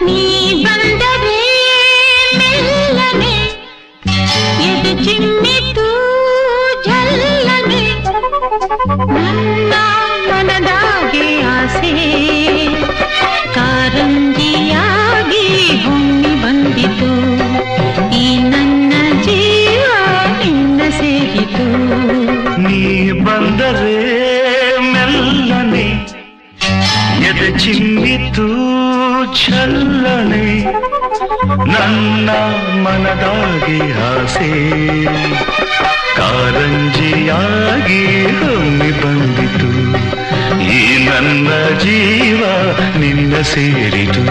ನೀ ಬಂದರೆ ಮೆಲ್ಲನೆ ಎದೆ ಚಿಮ್ಮಿತು ಝಲ್ಲನೆ ನನ್ನ ಮನದಾಗೆ ಆಸೆ ಕಾರಂಜಿಯಾಗಿ ಹೊಮ್ಮಿ ಬಂದಿತು ಈ ನನ್ನ ಜೀವ ನಿನ್ನ ಸೇರಿತು ನೀ ಬಂದರೆ ಮೆಲ್ಲನೆ ಎದೆ ಚಿಮ್ಮಿತು ಛಲ್ಲನೆ ನನ್ನ ಮನದಾಗಿ ಆಸೆ ಕಾರಂಜಿಯಾಗಿ ಹೊಮ್ಮಿ ಬಂದಿತು ಈ ನನ್ನ ಜೀವ ನಿನ್ನ ಸೇರಿತು.